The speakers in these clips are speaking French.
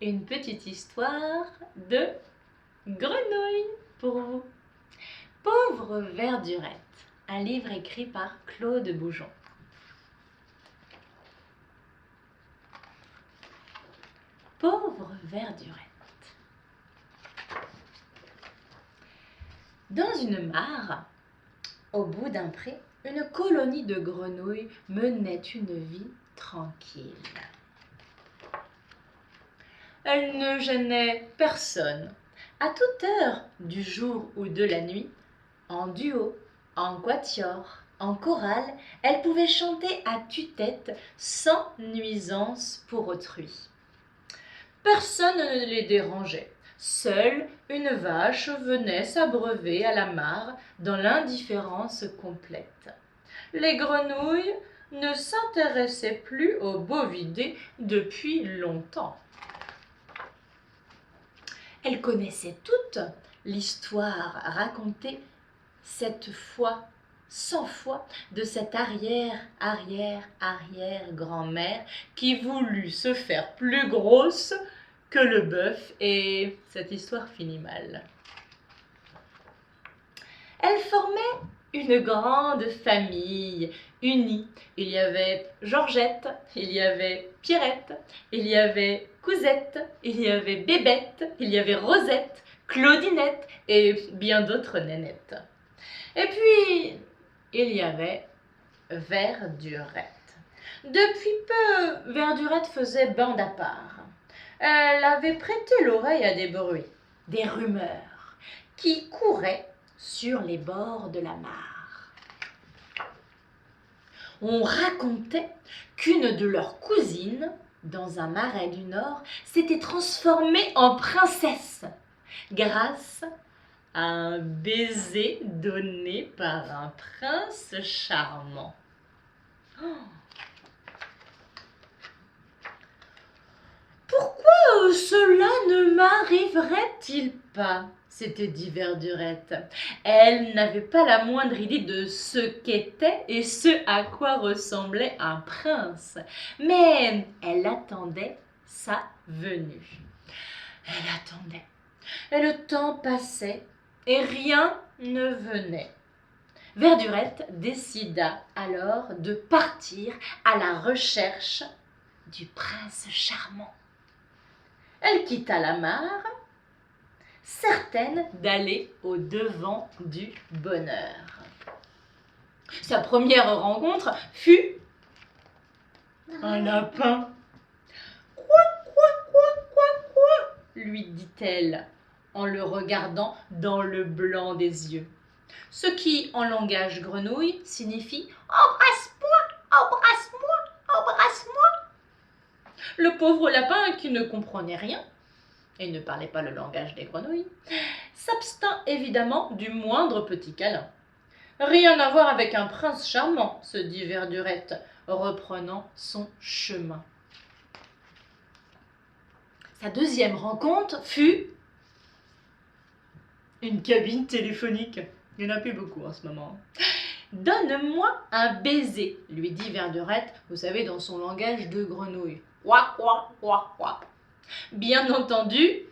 une petite histoire de grenouille pour vous. Pauvre Verdurette, un livre écrit par Claude Boujon. Pauvre Verdurette. Dans une mare, au bout d'un pré, une colonie de grenouilles menait une vie tranquille. Elle ne gênait personne. À toute heure du jour ou de la nuit, en duo, en quatuor, en chorale, elle pouvait chanter à tue-tête sans nuisance pour autrui. Personne ne les dérangeait. Seule une vache venait s'abreuver à la mare dans l'indifférence complète. Les grenouilles ne s'intéressaient plus aux bovidés depuis longtemps. Elles connaissaient toutes l'histoire racontée cette fois, 100 fois, de cette arrière-grand-mère qui voulut se faire plus grosse que le bœuf, et cette histoire finit mal. Elle formait une grande famille unie. Il y avait Georgette, il y avait Pierrette, il y avait Cousette, il y avait Bébête, il y avait Rosette, Claudinette et bien d'autres nénettes. Et puis, il y avait Verdurette. Depuis peu, Verdurette faisait bande à part. Elle avait prêté l'oreille à des bruits, des rumeurs, qui couraient sur les bords de la mare. On racontait qu'une de leurs cousines, dans un marais du Nord, s'était transformée en princesse grâce à un baiser donné par un prince charmant. Pourquoi cela ne m'arriverait-il pas ? S'était dit Verdurette. Elle n'avait pas la moindre idée de ce qu'était et ce à quoi ressemblait un prince, mais elle attendait sa venue. Elle attendait, et le temps passait, et rien ne venait. Verdurette décida alors de partir à la recherche du prince charmant. Elle quitta la mare, certaine d'aller au-devant du bonheur. Sa première rencontre fut un lapin. Quoi, lui dit-elle en le regardant dans le blanc des yeux. Ce qui, en langage grenouille, signifie « Embrasse-moi, embrasse-moi, embrasse-moi ». Le pauvre lapin, qui ne comprenait rien et ne parlait pas le langage des grenouilles, s'abstint évidemment du moindre petit câlin. Rien à voir avec un prince charmant, se dit Verdurette, reprenant son chemin. Sa deuxième rencontre fut une cabine téléphonique. Il n'y en a plus beaucoup en ce moment. Donne-moi un baiser, lui dit Verdurette, vous savez, dans son langage de grenouille. Ouah, ouah, ouah, ouah. Bien entendu,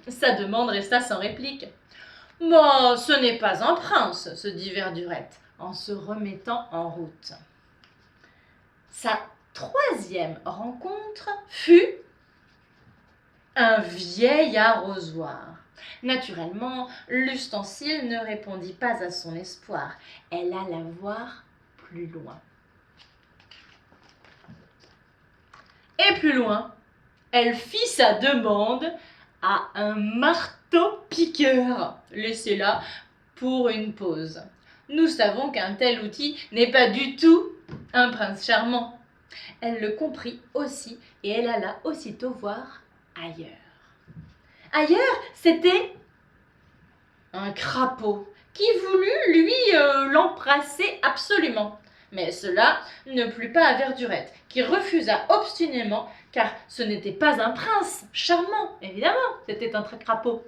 sa demande resta sans réplique. Bon, ce n'est pas un prince, se dit Verdurette, en se remettant en route. Sa troisième rencontre fut un vieil arrosoir. Naturellement, l'ustensile ne répondit pas à son espoir. Elle alla voir plus loin. Et plus loin, elle fit sa demande à un marteau-piqueur, laissé là pour une pause. Nous savons qu'un tel outil n'est pas du tout un prince charmant. Elle le comprit aussi et elle alla aussitôt voir ailleurs. Ailleurs, c'était un crapaud qui voulut, lui, l'embrasser absolument. Mais cela ne plut pas à Verdurette, qui refusa obstinément, car ce n'était pas un prince charmant, évidemment, c'était un crapaud.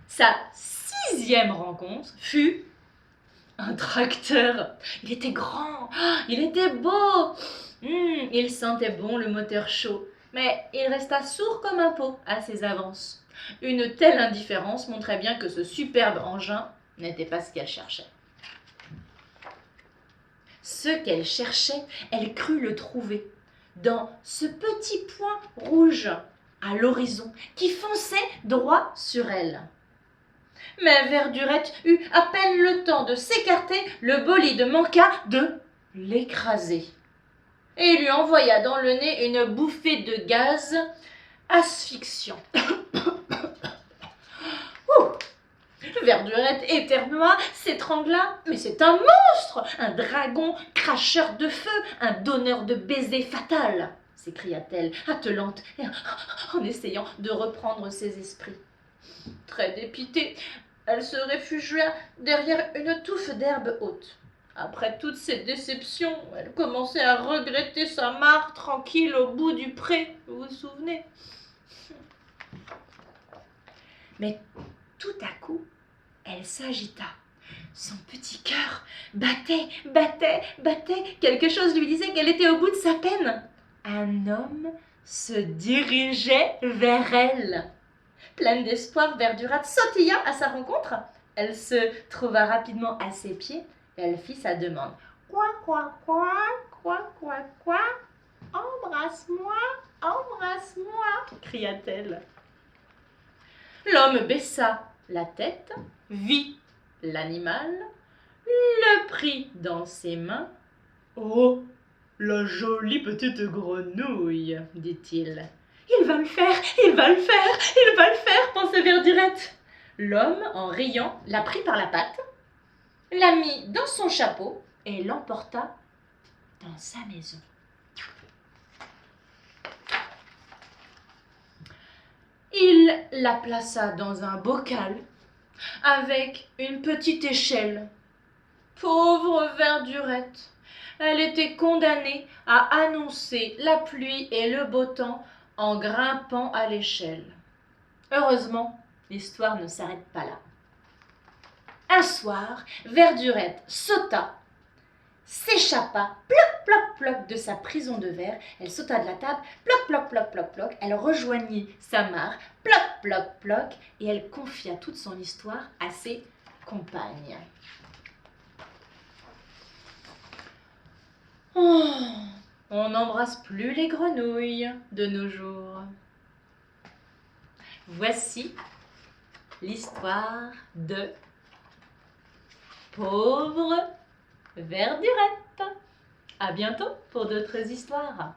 Sa sixième rencontre fut un tracteur. Il était grand, il était beau, il sentait bon le moteur chaud. Mais il resta sourd comme un pot à ses avances. Une telle indifférence montrait bien que ce superbe engin n'était pas ce qu'elle cherchait. Ce qu'elle cherchait, elle crut le trouver dans ce petit point rouge à l'horizon qui fonçait droit sur elle. Mais Verdurette eut à peine le temps de s'écarter, le bolide manqua de l'écraser et lui envoya dans le nez une bouffée de gaz asphyxiant. Verdurette éternua, s'étrangla. Mais c'est un monstre, un dragon cracheur de feu, un donneur de baisers fatal, s'écria-t-elle, attelante, en essayant de reprendre ses esprits. Très dépitée, elle se réfugia derrière une touffe d'herbe haute. Après toutes ces déceptions, elle commençait à regretter sa mare tranquille au bout du pré, vous vous souvenez? Mais tout à coup, elle s'agita. Son petit cœur battait, battait, battait. Quelque chose lui disait qu'elle était au bout de sa peine. Un homme se dirigeait vers elle. Pleine d'espoir, Verdurette sautilla à sa rencontre. Elle se trouva rapidement à ses pieds et elle fit sa demande. Quoi, quoi, quoi, quoi, quoi, quoi, embrasse-moi, embrasse-moi, cria-t-elle. L'homme baissa la tête, vit l'animal, le prit dans ses mains. Oh, la jolie petite grenouille, dit-il. Il va le faire, il va le faire, il va le faire, pensait Verdurette. L'homme, en riant, la prit par la patte, la mit dans son chapeau et l'emporta dans sa maison. Il la plaça dans un bocal avec une petite échelle. Pauvre Verdurette, elle était condamnée à annoncer la pluie et le beau temps en grimpant à l'échelle. Heureusement, l'histoire ne s'arrête pas là. Un soir, Verdurette sauta, s'échappa, ploc, ploc, ploc, de sa prison de verre. Elle sauta de la table, ploc, ploc, ploc, ploc, ploc. Elle rejoignit sa mare, ploc, ploc, ploc, et elle confia toute son histoire à ses compagnes. Oh, on n'embrasse plus les grenouilles de nos jours. Voici l'histoire de Pauvre Verdurette. À bientôt pour d'autres histoires.